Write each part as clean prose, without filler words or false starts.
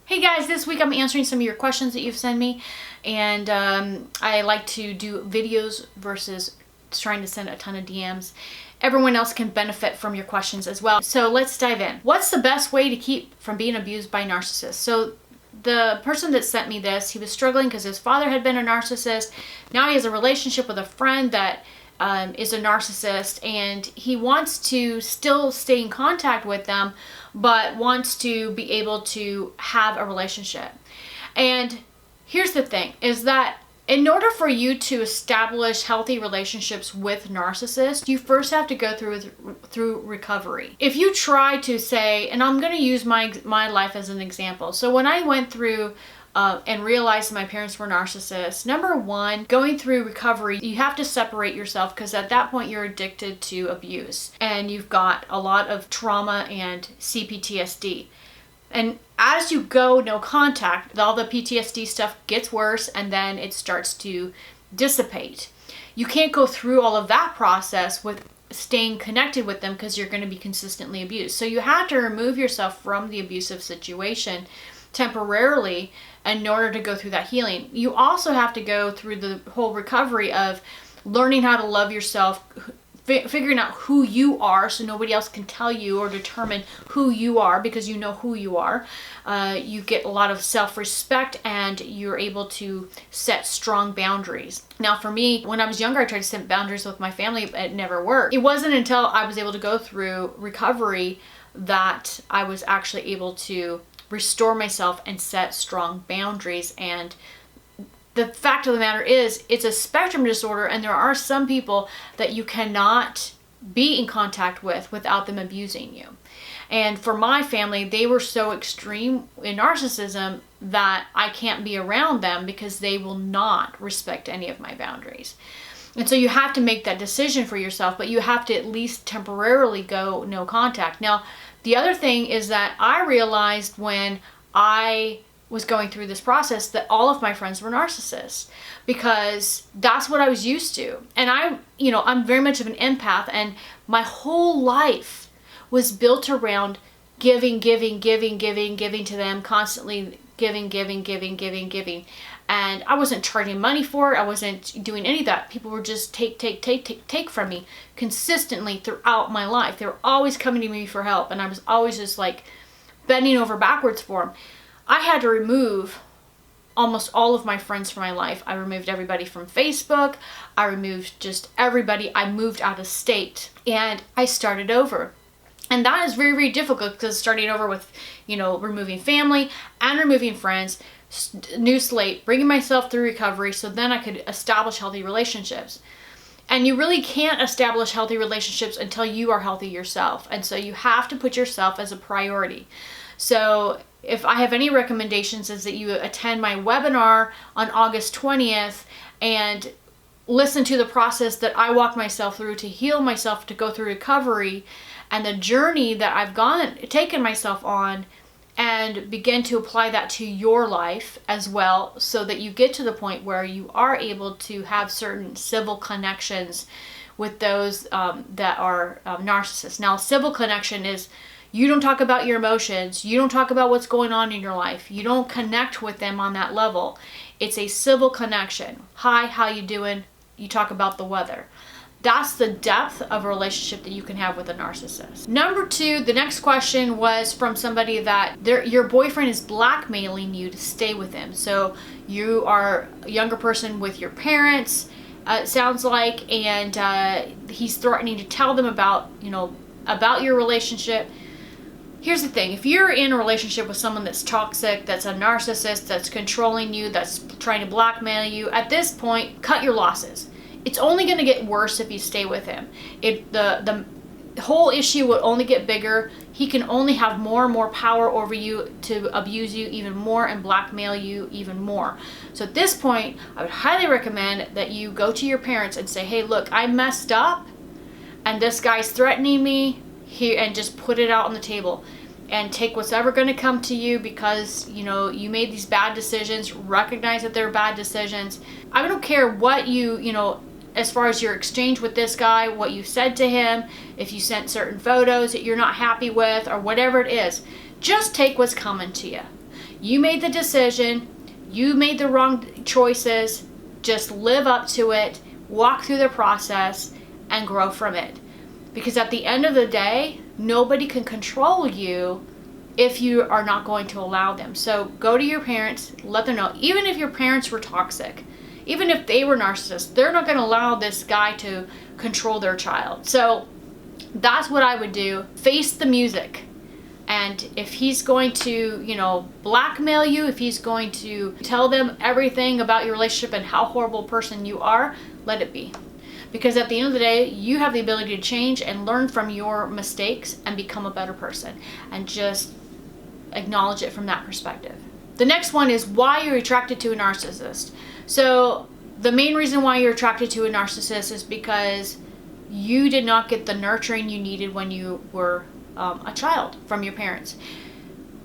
Hey guys, this week I'm answering some of your questions that you've sent me, and I like to do videos versus trying to send a ton of DMs. Everyone else can benefit from your questions as well. So let's dive in. What's the best way to keep from being abused by narcissists? So the person that sent me this, he was struggling because his father had been a narcissist. Now he has a relationship with a friend that is a narcissist, and he wants to still stay in contact with them, but wants to be able to have a relationship. And here's the thing, is that in order for you to establish healthy relationships with narcissists, you first have to go through recovery. If you try to say, and I'm going to use my life as an example. So when I went through and realized my parents were narcissists, number one, going through recovery, you have to separate yourself, because at that point you're addicted to abuse and you've got a lot of trauma and CPTSD. And as you go no contact, all the PTSD stuff gets worse and then it starts to dissipate. You can't go through all of that process with staying connected with them because you're going to be consistently abused. So you have to remove yourself from the abusive situation temporarily in order to go through that healing. You also have to go through the whole recovery of learning how to love yourself, figuring out who you are so nobody else can tell you or determine who you are, because you know who you are. You get a lot of self-respect and you're able to set strong boundaries. Now for me, when I was younger, I tried to set boundaries with my family, but it never worked. It wasn't until I was able to go through recovery that I was actually able to restore myself and set strong boundaries. And the fact of the matter is, it's a spectrum disorder, and there are some people that you cannot be in contact with without them abusing you. And for my family, they were so extreme in narcissism that I can't be around them because they will not respect any of my boundaries. And so you have to make that decision for yourself, but you have to at least temporarily go no contact. Now, the other thing is that I realized when I was going through this process that all of my friends were narcissists, because that's what I was used to. And I'm very much of an empath, and my whole life was built around giving to them, constantly giving. And I wasn't charging money for it. I wasn't doing any of that. People were just take from me consistently throughout my life. They were always coming to me for help, and I was always just like bending over backwards for them. I had to remove almost all of my friends from my life. I removed everybody from Facebook. I removed just everybody. I moved out of state and I started over. And that is very, very difficult, because starting over with, removing family and removing friends, new slate, bringing myself through recovery so then I could establish healthy relationships. And you really can't establish healthy relationships until you are healthy yourself. And so you have to put yourself as a priority. So if I have any recommendations, is that you attend my webinar on August 20th and listen to the process that I walked myself through to heal myself, to go through recovery, and the journey that I've taken myself on, and begin to apply that to your life as well, so that you get to the point where you are able to have certain civil connections with those that are narcissists. Now, civil connection is, you don't talk about your emotions. You don't talk about what's going on in your life. You don't connect with them on that level. It's a civil connection. Hi, how you doing? You talk about the weather. That's the depth of a relationship that you can have with a narcissist. Number two, the next question was from somebody that your boyfriend is blackmailing you to stay with him. So you are a younger person with your parents, it sounds like, and he's threatening to tell them about your relationship. Here's the thing, if you're in a relationship with someone that's toxic, that's a narcissist, that's controlling you, that's trying to blackmail you, at this point, cut your losses. It's only going to get worse if you stay with him. The whole issue will only get bigger. He can only have more and more power over you to abuse you even more and blackmail you even more. So at this point, I would highly recommend that you go to your parents and say, hey, look, I messed up and this guy's threatening me here, and just put it out on the table and take what's ever going to come to you, because you made these bad decisions. Recognize that they're bad decisions. I don't care what as far as your exchange with this guy, what you said to him, if you sent certain photos that you're not happy with or whatever it is, just take what's coming to you. You made the decision. You made the wrong choices. Just live up to it, walk through the process, and grow from it. Because at the end of the day, nobody can control you if you are not going to allow them. So go to your parents, let them know. Even if your parents were toxic, even if they were narcissists, they're not going to allow this guy to control their child. So that's what I would do. Face the music. And if he's going to, blackmail you, if he's going to tell them everything about your relationship and how horrible a person you are, let it be. Because at the end of the day, you have the ability to change and learn from your mistakes and become a better person. And just acknowledge it from that perspective. The next one is why you're attracted to a narcissist. So the main reason why you're attracted to a narcissist is because you did not get the nurturing you needed when you were a child from your parents.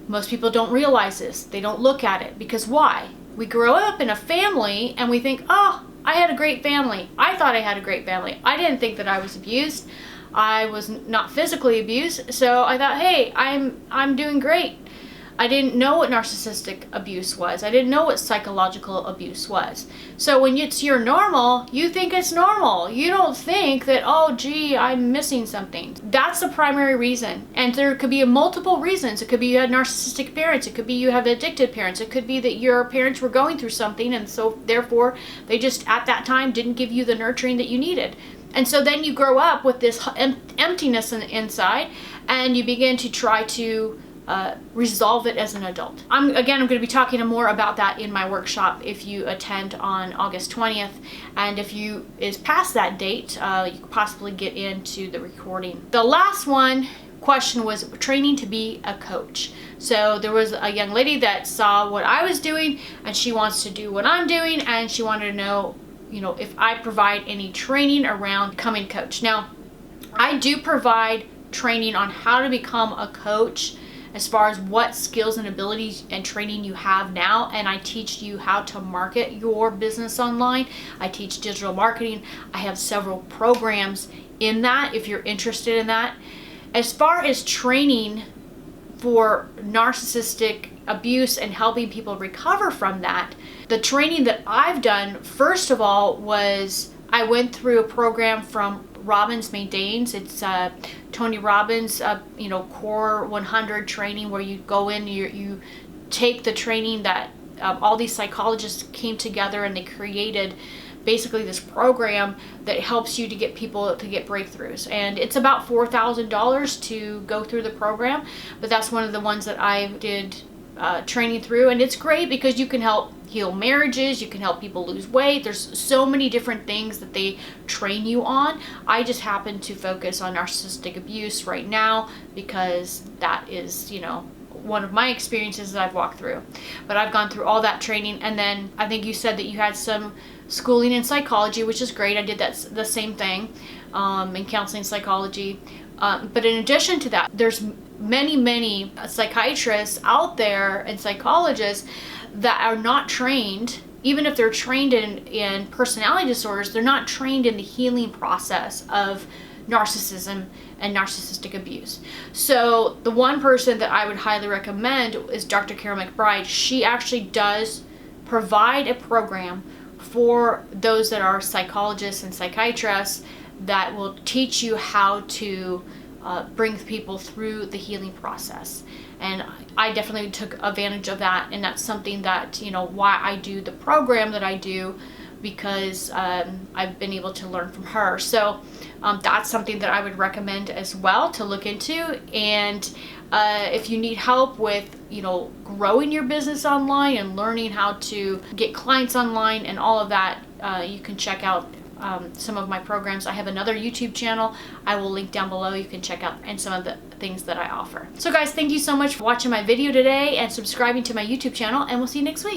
Most people don't realize this. They don't look at it because why? We grow up in a family and we think, oh, I had a great family. I thought I had a great family. I didn't think that I was abused. I was not physically abused. So I thought, hey, I'm doing great. I didn't know what narcissistic abuse was. I didn't know what psychological abuse was. So when it's your normal, you think it's normal. You don't think that, oh, gee, I'm missing something. That's the primary reason. And there could be multiple reasons. It could be you had narcissistic parents. It could be you have addicted parents. It could be that your parents were going through something and so therefore they just at that time didn't give you the nurturing that you needed. And so then you grow up with this emptiness inside and you begin to try to resolve it as an adult. I'm going to be talking more about that in my workshop if you attend on August 20th. And if you is past that date, you could possibly get into the recording. The last question was training to be a coach. So there was a young lady that saw what I was doing and she wants to do what I'm doing and she wanted to know, if I provide any training around becoming a coach. Now, I do provide training on how to become a coach as far as what skills and abilities and training you have now, and I teach you how to market your business online. I teach digital marketing. I have several programs in that if you're interested in that. As far as training for narcissistic abuse and helping people recover from that, the training that I've done, first of all, was I went through a program from Robbins Maintains. It's Tony Robbins, Core 100 training where you go in, you take the training that all these psychologists came together and they created basically this program that helps you to get people to get breakthroughs. And it's about $4,000 to go through the program, but that's one of the ones that I did training through, and it's great because you can help heal marriages, you can help people lose weight. There's so many different things that they train you on. I just happen to focus on narcissistic abuse right now because that is, one of my experiences that I've walked through. But I've gone through all that training, and then I think you said that you had some schooling in psychology, which is great. I did the same thing in counseling psychology. But in addition to that, there's many psychiatrists out there and psychologists that are not trained, even if they're trained in personality disorders, they're not trained in the healing process of narcissism and narcissistic abuse. So the one person that I would highly recommend is Dr. Carol McBride. She actually does provide a program for those that are psychologists and psychiatrists that will teach you how to bring people through the healing process. And I definitely took advantage of that, and that's something that, why I do the program that I do, because I've been able to learn from her. So that's something that I would recommend as well to look into. And if you need help with, growing your business online and learning how to get clients online and all of that, you can check out some of my programs. I have another YouTube channel. I will link down below. You can check out and some of the things that I offer. So guys, thank you so much for watching my video today and subscribing to my YouTube channel, and we'll see you next week.